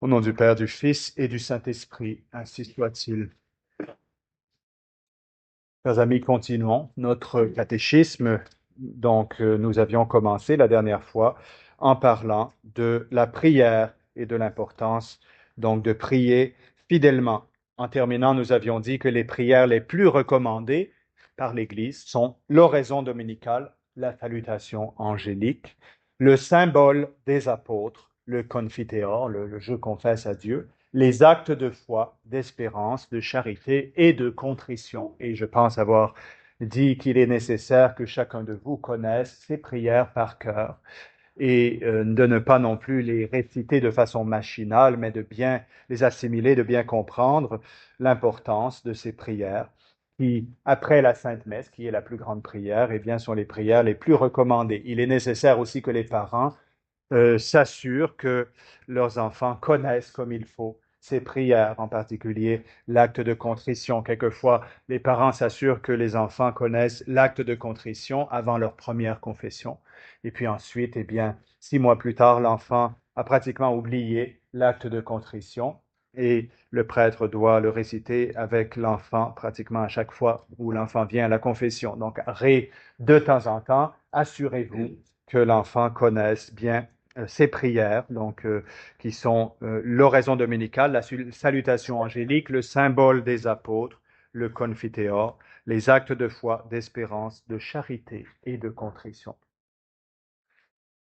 Au nom du Père, du Fils et du Saint-Esprit, ainsi soit-il. Chers amis, continuons notre catéchisme. Donc, nous avions commencé la dernière fois en parlant de la prière et de l'importance donc de prier fidèlement. En terminant, nous avions dit que les prières les plus recommandées par l'Église sont l'oraison dominicale, la salutation angélique, le symbole des apôtres, le confiteor, le je confesse à Dieu, les actes de foi, d'espérance, de charité et de contrition. Et je pense avoir dit qu'il est nécessaire que chacun de vous connaisse ces prières par cœur et de ne pas non plus les réciter de façon machinale, mais de bien les assimiler, de bien comprendre l'importance de ces prières qui, après la Sainte Messe, qui est la plus grande prière, eh bien, sont les prières les plus recommandées. Il est nécessaire aussi que les parents s'assurent que leurs enfants connaissent comme il faut ces prières, en particulier l'acte de contrition. Quelquefois, les parents s'assurent que les enfants connaissent l'acte de contrition avant leur première confession. Et puis ensuite, eh bien, 6 mois plus tard, l'enfant a pratiquement oublié l'acte de contrition et le prêtre doit le réciter avec l'enfant pratiquement à chaque fois où l'enfant vient à la confession. Donc, de temps en temps, assurez-vous que l'enfant connaisse bien ces prières, donc qui sont l'oraison dominicale, la salutation angélique, le symbole des apôtres, le confiteor, les actes de foi, d'espérance, de charité et de contrition.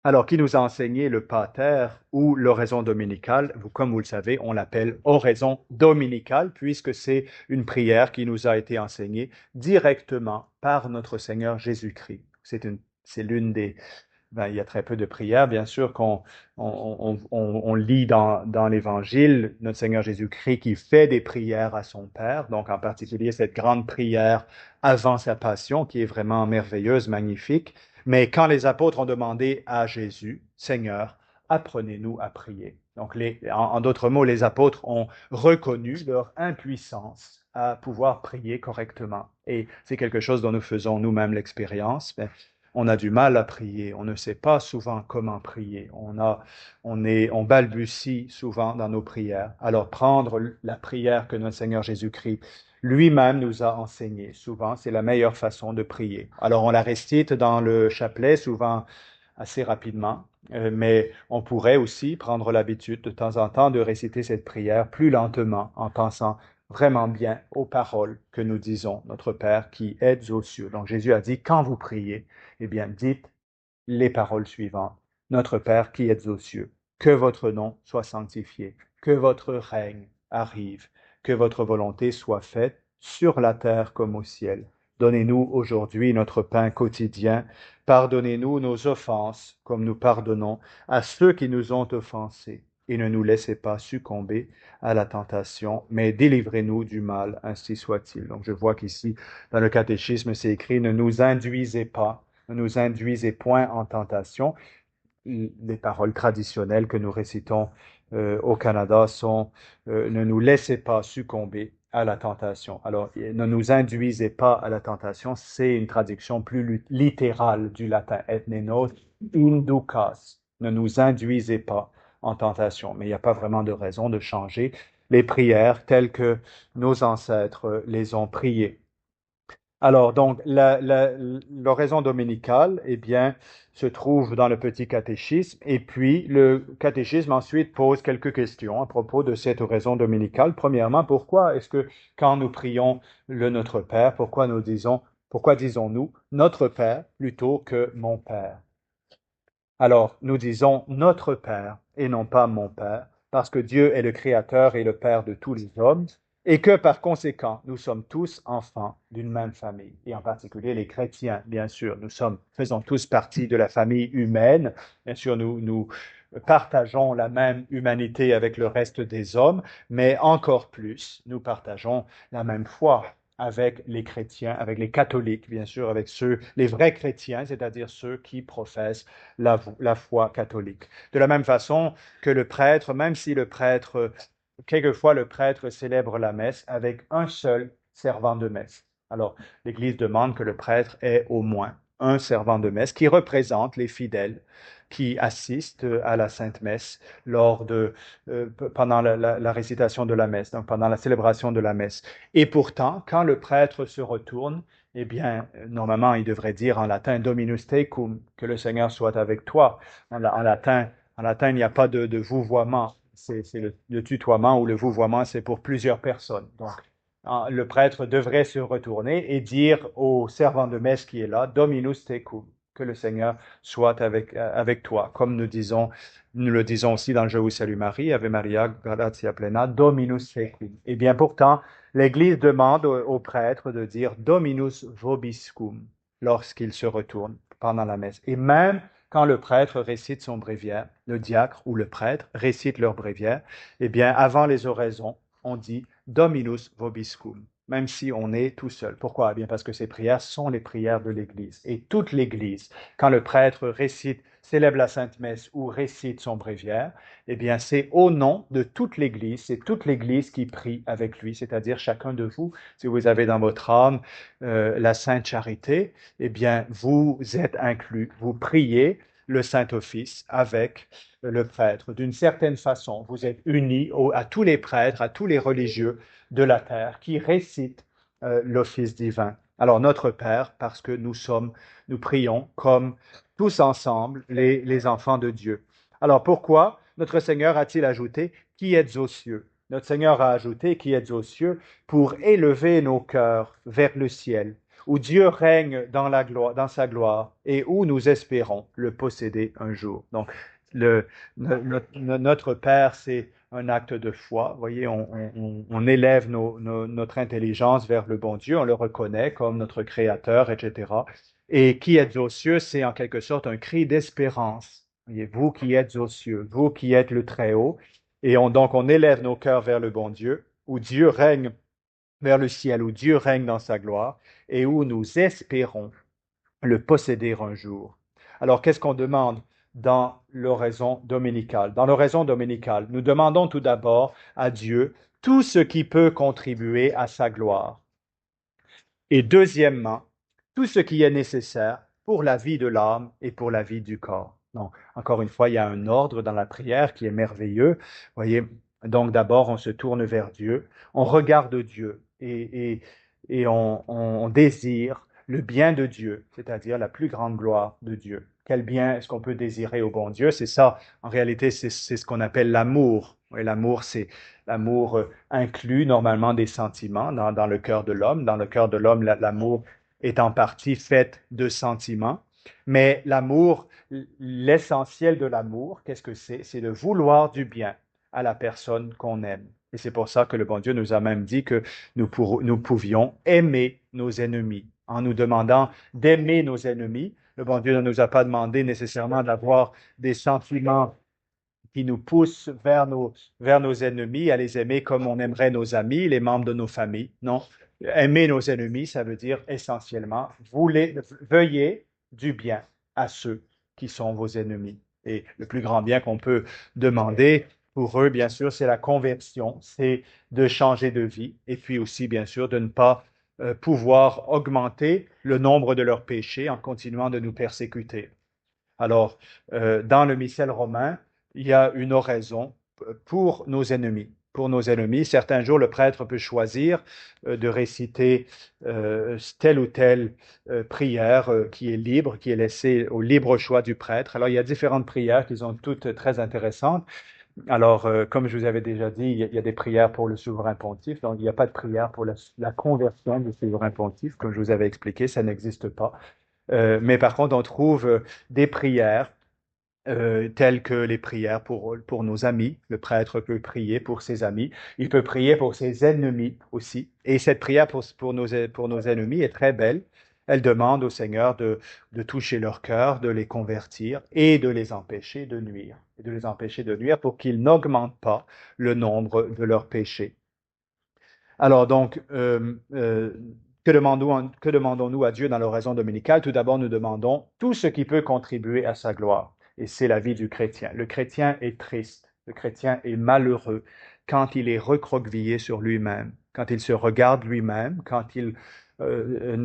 Alors, qui nous a enseigné le pater ou l'oraison dominicale? Comme vous le savez, on l'appelle oraison dominicale puisque c'est une prière qui nous a été enseignée directement par notre Seigneur Jésus-Christ. C'est l'une des il y a très peu de prières, bien sûr, qu'on lit dans l'Évangile, notre Seigneur Jésus-Christ qui fait des prières à son Père, donc en particulier cette grande prière avant sa passion, qui est vraiment merveilleuse, magnifique. Mais quand les apôtres ont demandé à Jésus, Seigneur, apprenez-nous à prier. Donc, en d'autres mots, les apôtres ont reconnu leur impuissance à pouvoir prier correctement. Et c'est quelque chose dont nous faisons nous-mêmes l'expérience. On a du mal à prier, on ne sait pas souvent comment prier, on balbutie souvent dans nos prières. Alors prendre la prière que notre Seigneur Jésus-Christ lui-même nous a enseignée, souvent c'est la meilleure façon de prier. Alors on la récite dans le chapelet, souvent assez rapidement, mais on pourrait aussi prendre l'habitude de temps en temps de réciter cette prière plus lentement en pensant vraiment bien aux paroles que nous disons, notre Père qui êtes aux cieux. Donc Jésus a dit, quand vous priez, eh bien, dites les paroles suivantes. Notre Père qui êtes aux cieux, que votre nom soit sanctifié, que votre règne arrive, que votre volonté soit faite sur la terre comme au ciel. Donnez-nous aujourd'hui notre pain quotidien. Pardonnez-nous nos offenses, comme nous pardonnons à ceux qui nous ont offensés. Et ne nous laissez pas succomber à la tentation, mais délivrez-nous du mal, ainsi soit-il. Donc je vois qu'ici, dans le catéchisme, c'est écrit, ne nous induisez pas, ne nous induisez point en tentation. Les paroles traditionnelles que nous récitons au Canada sont ne nous laissez pas succomber à la tentation. Alors, ne nous induisez pas à la tentation, c'est une traduction plus littérale du latin et nenos inducas. Ne nous induisez pas en tentation. Mais il n'y a pas vraiment de raison de changer les prières telles que nos ancêtres les ont priées. Alors, donc, l'oraison dominicale, eh bien, se trouve dans le petit catéchisme, et puis le catéchisme ensuite pose quelques questions à propos de cette oraison dominicale. Premièrement, pourquoi est-ce que quand nous prions le Notre Père, pourquoi disons-nous Notre Père plutôt que mon Père? Alors, nous disons Notre Père et non pas mon Père, parce que Dieu est le Créateur et le Père de tous les hommes, et que par conséquent, nous sommes tous enfants d'une même famille, et en particulier les chrétiens, bien sûr. Faisons tous partie de la famille humaine. Bien sûr, nous partageons la même humanité avec le reste des hommes, mais encore plus, nous partageons la même foi avec les chrétiens, avec les catholiques, bien sûr, avec les vrais chrétiens, c'est-à-dire ceux qui professent la foi catholique. De la même façon que le prêtre, même si quelquefois le prêtre célèbre la messe avec un seul servant de messe. Alors, l'Église demande que le prêtre ait au moins un servant de messe qui représente les fidèles qui assistent à la Sainte Messe pendant la récitation de la messe, donc pendant la célébration de la messe. Et pourtant, quand le prêtre se retourne, eh bien, normalement, il devrait dire en latin Dominus tecum, que le Seigneur soit avec toi. En latin, il n'y a pas de vouvoiement. C'est le tutoiement ou le vouvoiement, c'est pour plusieurs personnes. Donc, le prêtre devrait se retourner et dire au servant de messe qui est là, Dominus tecum, que le Seigneur soit avec toi. Comme nous le disons aussi dans le Je vous salue Marie, Ave Maria, gratia plena, Dominus tecum. Et bien pourtant, l'Église demande au prêtre de dire Dominus vobiscum lorsqu'il se retourne pendant la messe. Et même quand le prêtre récite son bréviaire, le diacre ou le prêtre récite leur bréviaire, eh bien avant les oraisons, on dit Dominus vobiscum, même si on est tout seul. Pourquoi? Eh bien parce que ces prières sont les prières de l'Église. Et toute l'Église, quand le prêtre célèbre la Sainte Messe ou récite son bréviaire, eh bien c'est au nom de toute l'Église, c'est toute l'Église qui prie avec lui, c'est-à-dire chacun de vous. Si vous avez dans votre âme la Sainte Charité, eh bien vous êtes inclus, vous priez le Saint-Office avec le prêtre. D'une certaine façon, vous êtes unis à tous les prêtres, à tous les religieux de la terre qui récitent l'office divin. Alors notre Père, parce que nous prions comme tous ensemble les enfants de Dieu. Alors pourquoi notre Seigneur a-t-il ajouté qui êtes aux cieux? Notre Seigneur a ajouté qui êtes aux cieux pour élever nos cœurs vers le ciel, où Dieu règne dans sa gloire et où nous espérons le posséder un jour. Donc, notre Père, c'est un acte de foi. Vous voyez, on élève notre intelligence vers le bon Dieu, on le reconnaît comme notre Créateur, etc. Et qui êtes aux cieux, c'est en quelque sorte un cri d'espérance. Voyez, vous qui êtes aux cieux, vous qui êtes le Très-Haut. Et donc, on élève nos cœurs vers le bon Dieu, où Dieu règne vers le ciel, où Dieu règne dans sa gloire, et où nous espérons le posséder un jour. Alors, qu'est-ce qu'on demande dans l'oraison dominicale? Dans l'oraison dominicale, nous demandons tout d'abord à Dieu tout ce qui peut contribuer à sa gloire. Et deuxièmement, tout ce qui est nécessaire pour la vie de l'âme et pour la vie du corps. Donc, encore une fois, il y a un ordre dans la prière qui est merveilleux. Voyez, donc d'abord, on se tourne vers Dieu, on regarde Dieu et on désire le bien de Dieu, c'est-à-dire la plus grande gloire de Dieu. Quel bien est-ce qu'on peut désirer au bon Dieu? C'est ça, en réalité, c'est ce qu'on appelle l'amour. Et l'amour, c'est l'amour inclut normalement des sentiments dans le cœur de l'homme. Dans le cœur de l'homme, l'amour est en partie fait de sentiments. Mais l'amour, l'essentiel de l'amour, qu'est-ce que c'est? C'est de vouloir du bien à la personne qu'on aime. Et c'est pour ça que le bon Dieu nous a même dit que nous pouvions aimer nos ennemis. En nous demandant d'aimer nos ennemis, le bon Dieu ne nous a pas demandé nécessairement d'avoir des sentiments qui nous poussent vers nos ennemis, à les aimer comme on aimerait nos amis, les membres de nos familles. Non, aimer nos ennemis, ça veut dire essentiellement, veuillez du bien à ceux qui sont vos ennemis. Et le plus grand bien qu'on peut demander pour eux, bien sûr, c'est la conversion, c'est de changer de vie, et puis aussi, bien sûr, de ne pas pouvoir augmenter le nombre de leurs péchés en continuant de nous persécuter. Alors, dans le missel romain, il y a une oraison pour nos ennemis. Pour nos ennemis, certains jours, le prêtre peut choisir de réciter telle ou telle prière qui est libre, qui est laissée au libre choix du prêtre. Alors, il y a différentes prières qui sont toutes très intéressantes. Alors, comme je vous avais déjà dit, il y a des prières pour le souverain pontife, donc il n'y a pas de prière pour la conversion du souverain pontife, comme je vous avais expliqué, ça n'existe pas. Mais par contre, on trouve des prières telles que les prières pour nos amis. Le prêtre peut prier pour ses amis. Il peut prier pour ses ennemis aussi. Et cette prière pour nos ennemis est très belle. Elle demande au Seigneur de toucher leur cœur, de les convertir et de les empêcher de nuire. Et de les empêcher de nuire pour qu'ils n'augmentent pas le nombre de leurs péchés. Alors donc, que demandons-nous à Dieu dans l'oraison dominicale? Tout d'abord, nous demandons tout ce qui peut contribuer à sa gloire. Et c'est la vie du chrétien. Le chrétien est triste, le chrétien est malheureux quand il est recroquevillé sur lui-même, quand il se regarde lui-même, quand il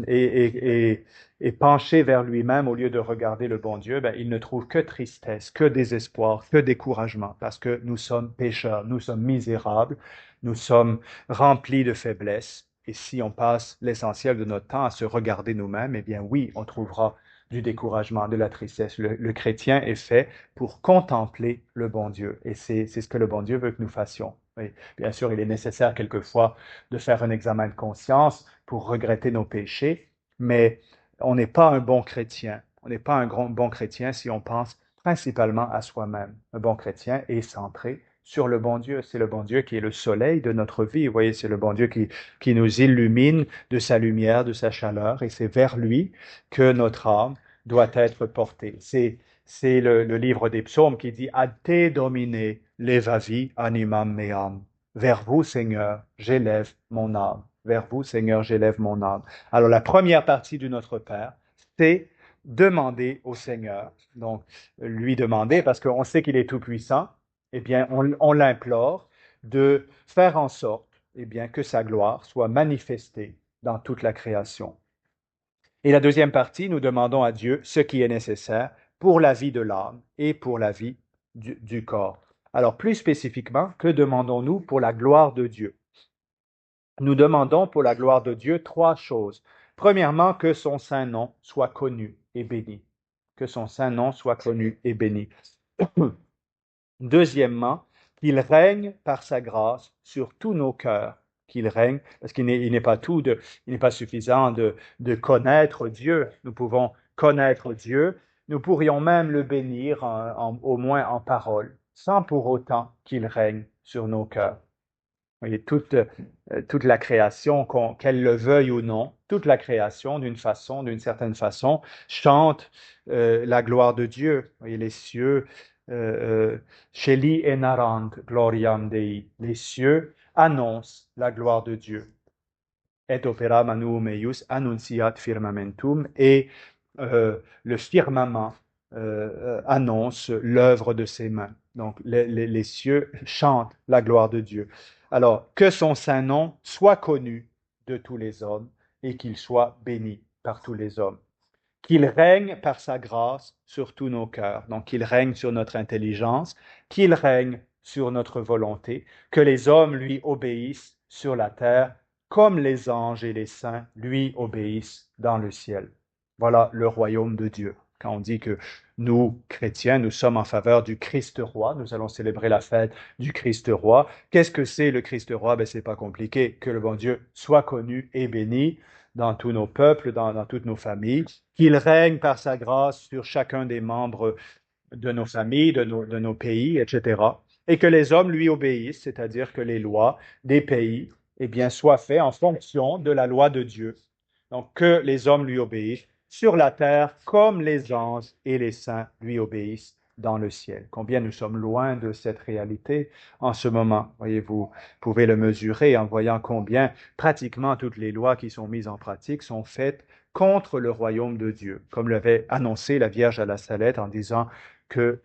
et penché vers lui-même au lieu de regarder le bon Dieu, ben, il ne trouve que tristesse, que désespoir, que découragement, parce que nous sommes pécheurs, nous sommes misérables, nous sommes remplis de faiblesses. Et si on passe l'essentiel de notre temps à se regarder nous-mêmes, eh bien oui, on trouvera du découragement, de la tristesse. Le chrétien est fait pour contempler le bon Dieu. Et c'est ce que le bon Dieu veut que nous fassions. Oui, bien sûr, il est nécessaire quelquefois de faire un examen de conscience pour regretter nos péchés, mais on n'est pas un bon chrétien. On n'est pas un bon chrétien si on pense principalement à soi-même. Un bon chrétien est centré sur le bon Dieu. C'est le bon Dieu qui est le soleil de notre vie. Vous voyez, c'est le bon Dieu qui nous illumine de sa lumière, de sa chaleur, et c'est vers lui que notre âme doit être portée. C'est le livre des psaumes qui dit Ad te domine levavi animam meam. Vers vous, Seigneur, j'élève mon âme. Vers vous, Seigneur, j'élève mon âme. Alors, la première partie du Notre Père, c'est demander au Seigneur. Donc, lui demander, parce qu'on sait qu'il est tout-puissant, eh bien, on l'implore de faire en sorte, eh bien, que sa gloire soit manifestée dans toute la création. Et la deuxième partie, nous demandons à Dieu ce qui est nécessaire pour la vie de l'âme et pour la vie du corps. Alors, plus spécifiquement, que demandons-nous pour la gloire de Dieu? Nous demandons pour la gloire de Dieu trois choses. Premièrement, que son saint nom soit connu et béni. Que son saint nom soit connu et béni. Deuxièmement, qu'il règne par sa grâce sur tous nos cœurs. Qu'il règne, parce qu'il n'est pas il n'est pas suffisant de connaître Dieu. Nous pouvons connaître Dieu. Nous pourrions même le bénir, au moins en parole, sans pour autant qu'il règne sur nos cœurs. Et toute la création, qu'elle le veuille ou non, toute la création, d'une certaine façon, chante la gloire de Dieu. Et les cieux, Sheli enarant gloriam Dei, les cieux annoncent la gloire de Dieu. Et opera manu meius annunciat firmamentum, et le firmament annonce l'œuvre de ses mains. Donc les cieux chantent la gloire de Dieu. Alors, que son saint nom soit connu de tous les hommes et qu'il soit béni par tous les hommes. Qu'il règne par sa grâce sur tous nos cœurs. Donc, qu'il règne sur notre intelligence, qu'il règne sur notre volonté, que les hommes lui obéissent sur la terre, comme les anges et les saints lui obéissent dans le ciel. Voilà le royaume de Dieu. Quand on dit que nous, chrétiens, nous sommes en faveur du Christ roi, nous allons célébrer la fête du Christ roi. Qu'est-ce que c'est le Christ roi? Ben, c'est pas compliqué. Que le bon Dieu soit connu et béni dans tous nos peuples, dans toutes nos familles, qu'il règne par sa grâce sur chacun des membres de nos familles, de nos pays, etc. Et que les hommes lui obéissent, c'est-à-dire que les lois des pays, eh bien, soient faites en fonction de la loi de Dieu. Donc, que les hommes lui obéissent sur la terre comme les anges et les saints lui obéissent dans le ciel. Combien nous sommes loin de cette réalité en ce moment. Voyez-vous, pouvez le mesurer en voyant combien pratiquement toutes les lois qui sont mises en pratique sont faites contre le royaume de Dieu, comme l'avait annoncé la Vierge à la Salette en disant que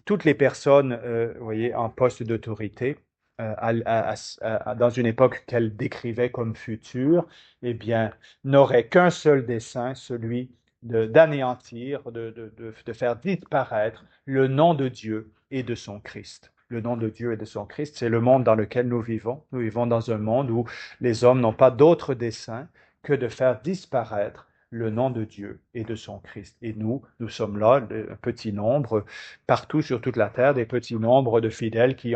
toutes les personnes, voyez, en poste d'autorité, dans une époque qu'elle décrivait comme future, eh bien, n'aurait qu'un seul dessein, celui d'anéantir, de faire disparaître le nom de Dieu et de son Christ. Le nom de Dieu et de son Christ, c'est le monde dans lequel nous vivons. Nous vivons dans un monde où les hommes n'ont pas d'autre dessein que de faire disparaître le nom de Dieu et de son Christ. Et nous sommes là, un petit nombre, partout sur toute la terre, des petits nombres de fidèles qui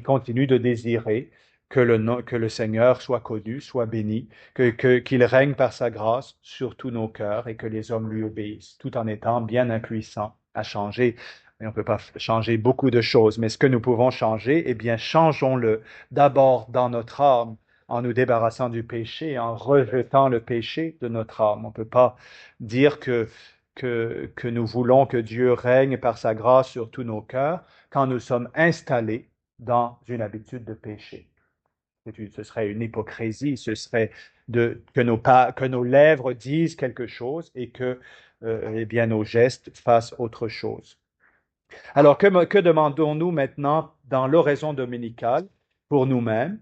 continuent de désirer que le Seigneur soit connu, soit béni, qu'il règne par sa grâce sur tous nos cœurs et que les hommes lui obéissent, tout en étant bien impuissants à changer. Et on ne peut pas changer beaucoup de choses, mais ce que nous pouvons changer, eh bien, changeons-le d'abord dans notre âme, en nous débarrassant du péché, en rejetant le péché de notre âme. On ne peut pas dire que nous voulons que Dieu règne par sa grâce sur tous nos cœurs quand nous sommes installés dans une habitude de péché. Ce serait une hypocrisie, ce serait que nos lèvres disent quelque chose et que eh bien, nos gestes fassent autre chose. Alors, que demandons-nous maintenant dans l'oraison dominicale pour nous-mêmes?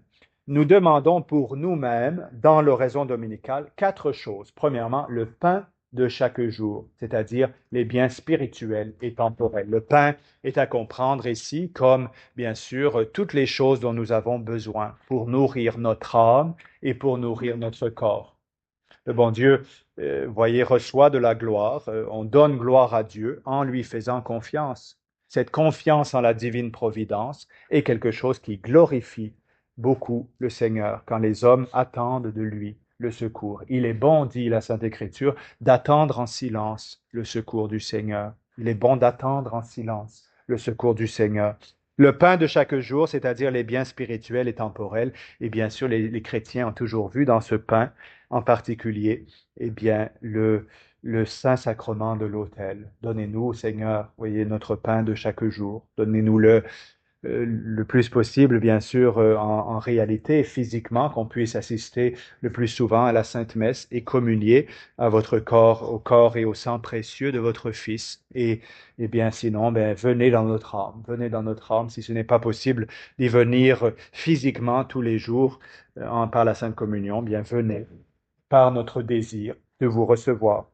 nous demandons pour nous-mêmes, dans l'oraison dominicale, 4 choses. Premièrement, le pain de chaque jour, c'est-à-dire les biens spirituels et temporels. Le pain est à comprendre ici comme, bien sûr, toutes les choses dont nous avons besoin pour nourrir notre âme et pour nourrir notre corps. Le bon Dieu, voyez, reçoit de la gloire. On donne gloire à Dieu en lui faisant confiance. Cette confiance en la divine providence est quelque chose qui glorifie beaucoup le Seigneur quand les hommes attendent de lui le secours. Il est bon, dit la Sainte Écriture, d'attendre en silence le secours du Seigneur. Il est bon d'attendre en silence le secours du Seigneur. Le pain de chaque jour, c'est-à-dire les biens spirituels et temporels, et bien sûr, les chrétiens ont toujours vu dans ce pain en particulier, eh bien, le Saint-Sacrement de l'autel. Donnez-nous, Seigneur, voyez, notre pain de chaque jour. Donnez-nous-le le plus possible, bien sûr, en réalité, physiquement, qu'on puisse assister le plus souvent à la Sainte Messe et communier à votre corps, au corps et au sang précieux de votre Fils. Et bien, sinon, ben, venez dans notre âme. Venez dans notre âme, si ce n'est pas possible d'y venir physiquement tous les jours par la Sainte Communion, bien, venez par notre désir de vous recevoir.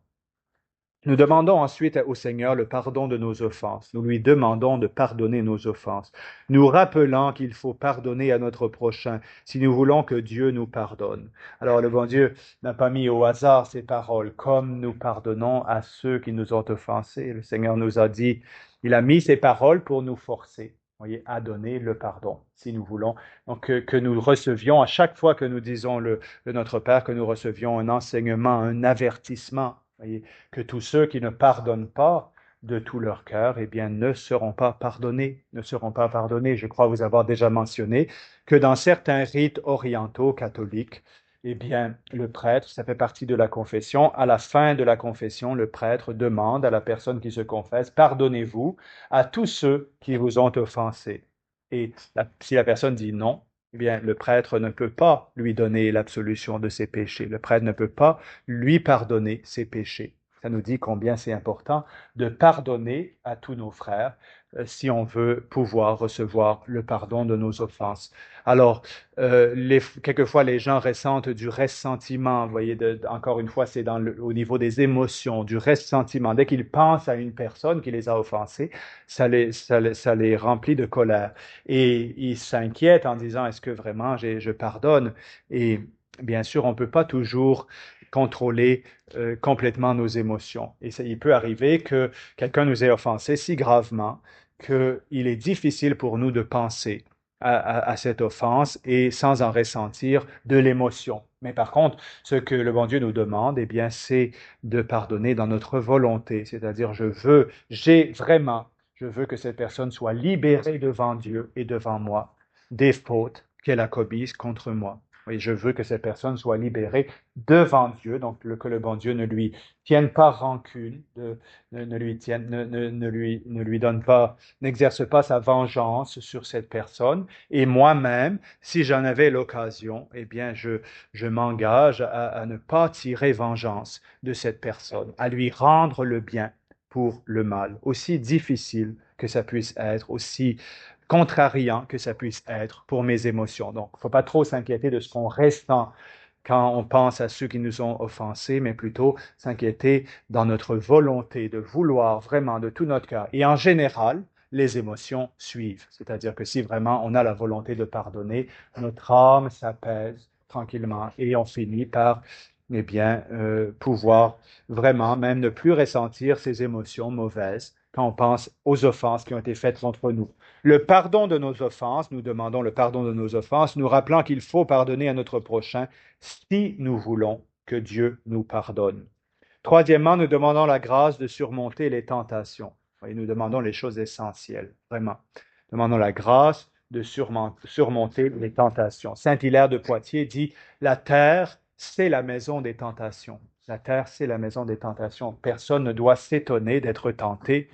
Nous demandons ensuite au Seigneur le pardon de nos offenses. Nous lui demandons de pardonner nos offenses, nous rappelant qu'il faut pardonner à notre prochain si nous voulons que Dieu nous pardonne. Alors le bon Dieu n'a pas mis au hasard ces paroles, comme nous pardonnons à ceux qui nous ont offensés. Le Seigneur nous a dit, il a mis ces paroles pour nous forcer, voyez, à donner le pardon, si nous voulons. Donc que nous recevions, à chaque fois que nous disons le Notre Père, que nous recevions un enseignement, un avertissement. Voyez, que tous ceux qui ne pardonnent pas de tout leur cœur, eh bien, ne seront pas pardonnés, ne seront pas pardonnés. Je crois vous avoir déjà mentionné que dans certains rites orientaux catholiques, eh bien, le prêtre, ça fait partie de la confession. À la fin de la confession, le prêtre demande à la personne qui se confesse, pardonnez-vous à tous ceux qui vous ont offensé. Et si la personne dit non, eh bien, le prêtre ne peut pas lui donner l'absolution de ses péchés. Le prêtre ne peut pas lui pardonner ses péchés. Ça nous dit combien c'est important de pardonner à tous nos frères si on veut pouvoir recevoir le pardon de nos offenses. Alors, quelquefois, les gens ressentent du ressentiment. Vous voyez, encore une fois, c'est au niveau des émotions, du ressentiment. Dès qu'ils pensent à une personne qui les a offensés, ça les remplit de colère. Et ils s'inquiètent en disant, est-ce que vraiment je pardonne? Et bien sûr, on ne peut pas toujours contrôler complètement nos émotions. Et il peut arriver que quelqu'un nous ait offensé si gravement qu'il est difficile pour nous de penser à cette offense et sans en ressentir de l'émotion. Mais par contre, ce que le bon Dieu nous demande, eh bien, c'est de pardonner dans notre volonté. C'est-à-dire, je veux que cette personne soit libérée devant Dieu et devant moi des fautes qu'elle a commises contre moi. Oui, je veux que cette personne soit libérée devant Dieu, donc que le bon Dieu ne lui tienne pas rancune, ne lui donne pas, n'exerce pas sa vengeance sur cette personne. Et moi-même, si j'en avais l'occasion, eh bien, je m'engage à ne pas tirer vengeance de cette personne, à lui rendre le bien pour le mal, aussi difficile que ça puisse être, aussi contrariant que ça puisse être pour mes émotions. Donc, il ne faut pas trop s'inquiéter de ce qu'on ressent quand on pense à ceux qui nous ont offensés, mais plutôt s'inquiéter dans notre volonté de vouloir vraiment de tout notre cœur. Et en général, les émotions suivent. C'est-à-dire que si vraiment on a la volonté de pardonner, notre âme s'apaise tranquillement et on finit par eh bien, pouvoir vraiment même ne plus ressentir ces émotions mauvaises quand on pense aux offenses qui ont été faites contre nous. Le pardon de nos offenses, nous demandons le pardon de nos offenses, nous rappelant qu'il faut pardonner à notre prochain si nous voulons que Dieu nous pardonne. Troisièmement, nous demandons la grâce de surmonter les tentations. Et nous demandons les choses essentielles, vraiment. Nous demandons la grâce de surmonter les tentations. Saint Hilaire de Poitiers dit, la terre, c'est la maison des tentations. La terre, c'est la maison des tentations. Personne ne doit s'étonner d'être tenté.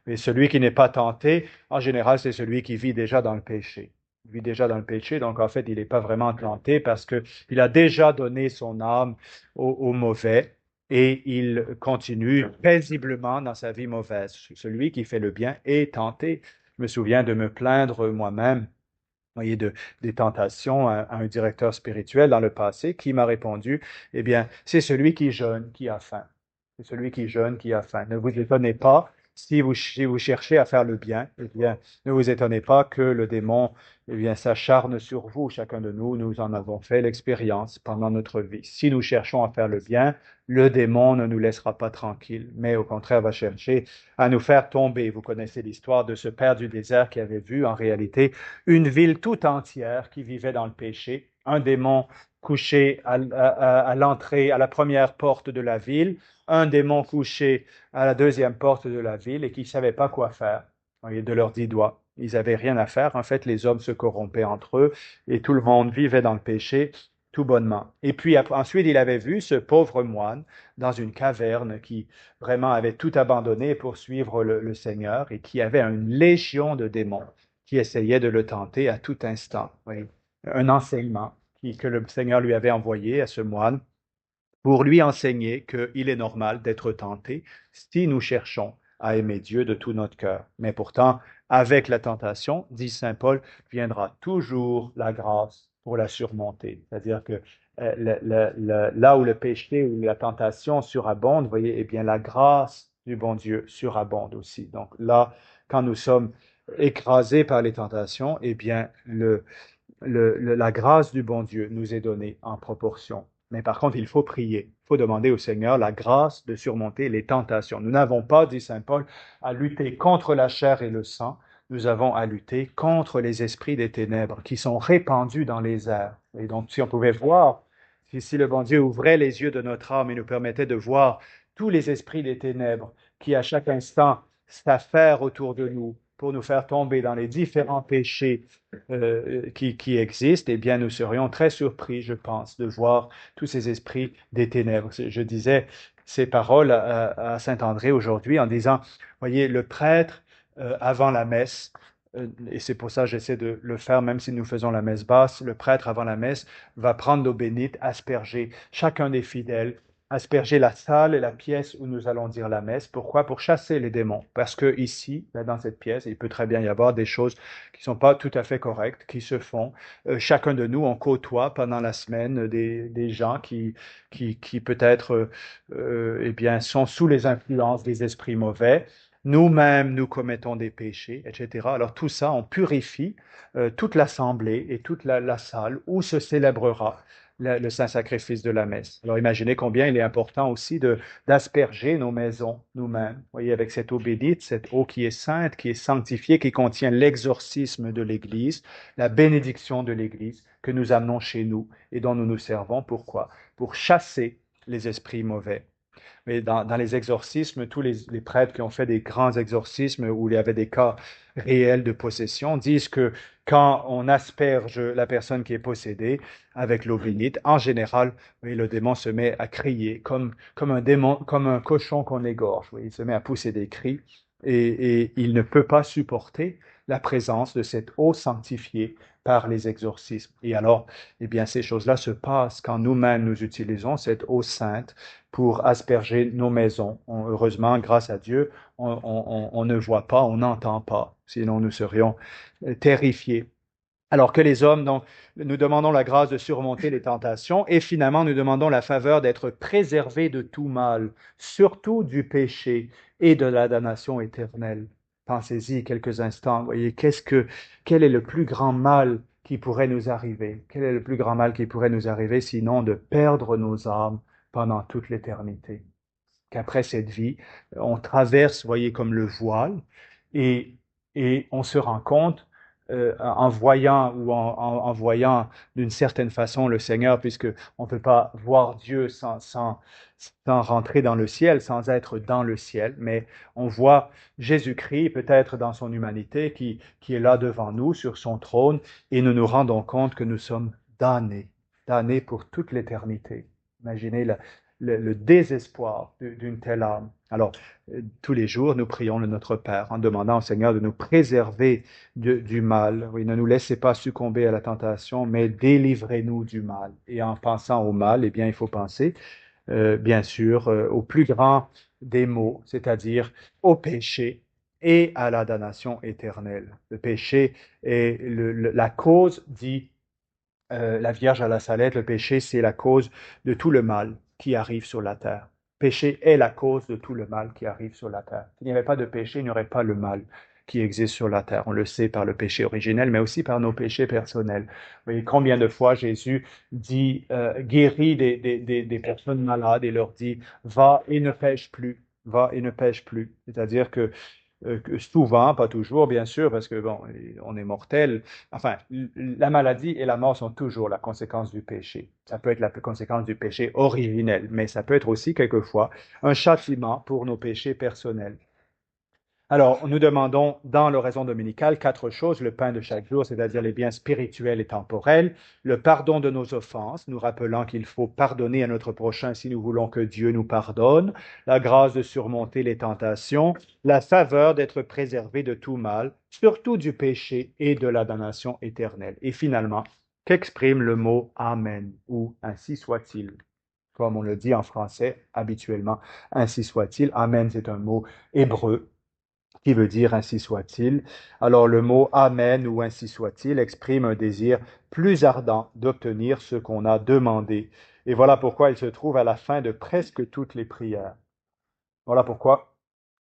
Mais celui qui n'est pas tenté, en général, c'est celui qui vit déjà dans le péché. Il vit déjà dans le péché, donc en fait, il n'est pas vraiment tenté parce qu'il a déjà donné son âme au mauvais et il continue paisiblement dans sa vie mauvaise. Celui qui fait le bien est tenté. Je me souviens de me plaindre moi-même voyez, des tentations à un directeur spirituel dans le passé qui m'a répondu, eh bien, c'est celui qui jeûne qui a faim. C'est celui qui jeûne qui a faim. Ne vous étonnez pas si vous cherchez à faire le bien, eh bien, ne vous étonnez pas que le démon, eh bien, s'acharne sur vous. Chacun de nous, nous en avons fait l'expérience pendant notre vie. Si nous cherchons à faire le bien, le démon ne nous laissera pas tranquilles, mais au contraire va chercher à nous faire tomber. Vous connaissez l'histoire de ce père du désert qui avait vu en réalité une ville tout entière qui vivait dans le péché, un démon couché à l'entrée, à la première porte de la ville, un démon couché à la deuxième porte de la ville et qui ne savait pas quoi faire. Voyez, de leurs 10 doigts. Ils n'avaient rien à faire. En fait, les hommes se corrompaient entre eux et tout le monde vivait dans le péché tout bonnement. Et puis ensuite, il avait vu ce pauvre moine dans une caverne qui vraiment avait tout abandonné pour suivre le Seigneur et qui avait une légion de démons qui essayait de le tenter à tout instant. Oui. Un enseignement que le Seigneur lui avait envoyé à ce moine pour lui enseigner qu'il est normal d'être tenté si nous cherchons à aimer Dieu de tout notre cœur. Mais pourtant, avec la tentation, dit Saint Paul, viendra toujours la grâce pour la surmonter. C'est-à-dire que là où le péché ou la tentation surabonde, vous voyez, eh bien la grâce du bon Dieu surabonde aussi. Donc là, quand nous sommes écrasés par les tentations, eh bien la grâce du bon Dieu nous est donnée en proportion. Mais par contre, il faut prier. Il faut demander au Seigneur la grâce de surmonter les tentations. Nous n'avons pas, dit Saint Paul, à lutter contre la chair et le sang. Nous avons à lutter contre les esprits des ténèbres qui sont répandus dans les airs. Et donc, si on pouvait voir, si le bon Dieu ouvrait les yeux de notre âme et nous permettait de voir tous les esprits des ténèbres qui, à chaque instant, s'affairent autour de nous pour nous faire tomber dans les différents péchés qui existent, eh bien, nous serions très surpris, je pense, de voir tous ces esprits des ténèbres. Je disais ces paroles à Saint-André aujourd'hui en disant, voyez, le prêtre, avant la messe, et c'est pour ça que j'essaie de le faire, même si nous faisons la messe basse, le prêtre, avant la messe, va prendre l'eau bénite, asperger chacun des fidèles, asperger la salle et la pièce où nous allons dire la messe. Pourquoi? Pour chasser les démons. Parce que ici, là, dans cette pièce, il peut très bien y avoir des choses qui ne sont pas tout à fait correctes, qui se font. Chacun de nous, on côtoie pendant la semaine des gens qui peut-être eh bien, sont sous les influences des esprits mauvais. Nous-mêmes, nous commettons des péchés, etc. Alors tout ça, on purifie toute l'assemblée et toute la salle où se célébrera le saint sacrifice de la messe. Alors imaginez combien il est important aussi d'asperger nos maisons nous-mêmes. Vous voyez, avec cette eau bénite, cette eau qui est sainte, qui est sanctifiée, qui contient l'exorcisme de l'Église, la bénédiction de l'Église que nous amenons chez nous et dont nous nous servons. Pourquoi? Pour chasser les esprits mauvais. Mais dans les exorcismes, tous les prêtres qui ont fait des grands exorcismes où il y avait des cas réels de possession disent que quand on asperge la personne qui est possédée avec l'eau bénite, en général, oui, le démon se met à crier comme un démon, comme un cochon qu'on égorge. Oui, il se met à pousser des cris et il ne peut pas supporter la présence de cette eau sanctifiée par les exorcismes. Et alors, eh bien, ces choses-là se passent quand nous-mêmes nous utilisons cette eau sainte pour asperger nos maisons. Heureusement, grâce à Dieu, on ne voit pas, on n'entend pas, sinon nous serions terrifiés. Alors que les hommes, donc, nous demandons la grâce de surmonter les tentations et finalement nous demandons la faveur d'être préservés de tout mal, surtout du péché et de la damnation éternelle. Pensez-y quelques instants. Voyez, quel est le plus grand mal qui pourrait nous arriver? Quel est le plus grand mal qui pourrait nous arriver sinon de perdre nos âmes pendant toute l'éternité? Qu'après cette vie, on traverse, voyez, comme le voile et, et on se rend compte en voyant ou en voyant d'une certaine façon le Seigneur, puisque on ne peut pas voir Dieu sans rentrer dans le ciel, sans être dans le ciel, mais on voit Jésus-Christ peut-être dans son humanité qui est là devant nous sur son trône et nous nous rendons compte que nous sommes damnés pour toute l'éternité. Imaginez le désespoir d'une telle âme. Alors, tous les jours, nous prions le Notre Père en demandant au Seigneur de nous préserver du mal. Oui, ne nous laissez pas succomber à la tentation, mais délivrez-nous du mal. Et en pensant au mal, eh bien, il faut penser, bien sûr, au plus grand des maux, c'est-à-dire au péché et à la damnation éternelle. Le péché est la cause, dit la Vierge à la Salette, le péché, c'est la cause de tout le mal qui arrive sur la terre. Péché est la cause de tout le mal qui arrive sur la terre. S'il n'y avait pas de péché, il n'y aurait pas le mal qui existe sur la terre. On le sait par le péché originel, mais aussi par nos péchés personnels. Vous voyez combien de fois Jésus dit, guérit des personnes malades et leur dit, va et ne pêche plus, va et ne pêche plus. C'est-à-dire que souvent, pas toujours, bien sûr, parce que bon, on est mortel. Enfin, la maladie et la mort sont toujours la conséquence du péché. Ça peut être la conséquence du péché originel, mais ça peut être aussi quelquefois un châtiment pour nos péchés personnels. Alors, nous demandons dans l'oraison dominicale 4 choses, le pain de chaque jour, c'est-à-dire les biens spirituels et temporels, le pardon de nos offenses, nous rappelant qu'il faut pardonner à notre prochain si nous voulons que Dieu nous pardonne, la grâce de surmonter les tentations, la faveur d'être préservé de tout mal, surtout du péché et de la damnation éternelle. Et finalement, qu'exprime le mot Amen ou ainsi soit-il? Comme on le dit en français habituellement, ainsi soit-il. Amen, c'est un mot hébreu qui veut dire ainsi soit-il. Alors le mot Amen ou ainsi soit-il exprime un désir plus ardent d'obtenir ce qu'on a demandé. Et voilà pourquoi il se trouve à la fin de presque toutes les prières. Voilà pourquoi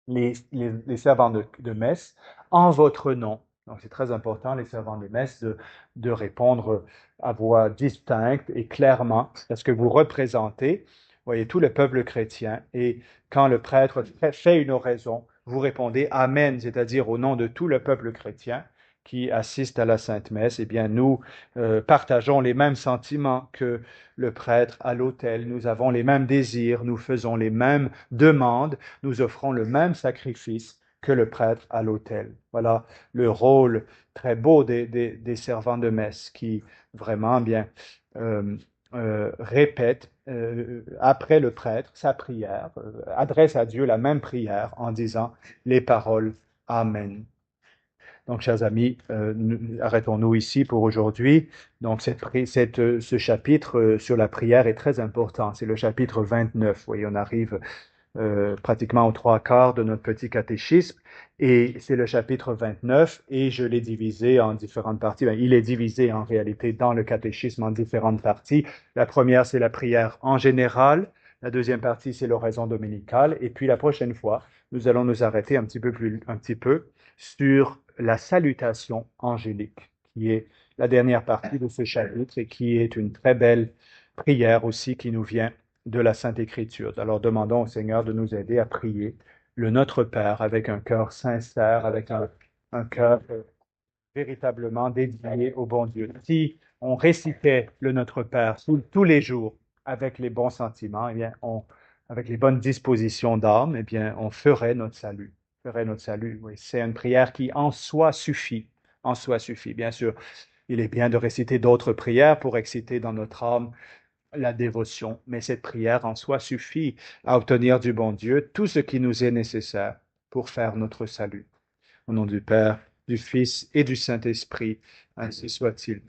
les servants de messe, en votre nom, donc c'est très important, les servants de messe, de répondre à voix distincte et clairement, parce que vous représentez, voyez, tout le peuple chrétien, et quand le prêtre fait une oraison, vous répondez Amen, c'est-à-dire au nom de tout le peuple chrétien qui assiste à la Sainte Messe. Eh bien, nous partageons les mêmes sentiments que le prêtre à l'autel. Nous avons les mêmes désirs, nous faisons les mêmes demandes, nous offrons le même sacrifice que le prêtre à l'autel. Voilà le rôle très beau des servants de messe qui vraiment bien répètent après le prêtre sa prière, adresse à Dieu la même prière en disant les paroles Amen. Donc, chers amis, arrêtons-nous ici pour aujourd'hui. Donc, ce chapitre sur la prière est très important. C'est le chapitre 29. Vous voyez, on arrive pratiquement aux 3/4 de notre petit catéchisme. Et c'est le chapitre 29 et je l'ai divisé en différentes parties. Ben, il est divisé en réalité dans le catéchisme en différentes parties. La première, c'est la prière en général. La deuxième partie, c'est l'oraison dominicale. Et puis la prochaine fois, nous allons nous arrêter un petit peu sur la salutation angélique, qui est la dernière partie de ce chapitre et qui est une très belle prière aussi qui nous vient de la Sainte Écriture. Alors demandons au Seigneur de nous aider à prier le Notre Père avec un cœur sincère, avec un cœur véritablement dédié au bon Dieu. Si on récitait le Notre Père tous les jours avec les bons sentiments, eh bien, avec les bonnes dispositions d'âme, eh bien, on ferait notre salut. Ferait notre salut. Oui, c'est une prière qui en soi suffit. En soi suffit. Bien sûr, il est bien de réciter d'autres prières pour exciter dans notre âme la dévotion, mais cette prière en soi suffit à obtenir du bon Dieu tout ce qui nous est nécessaire pour faire notre salut. Au nom du Père, du Fils et du Saint-Esprit, ainsi soit-il.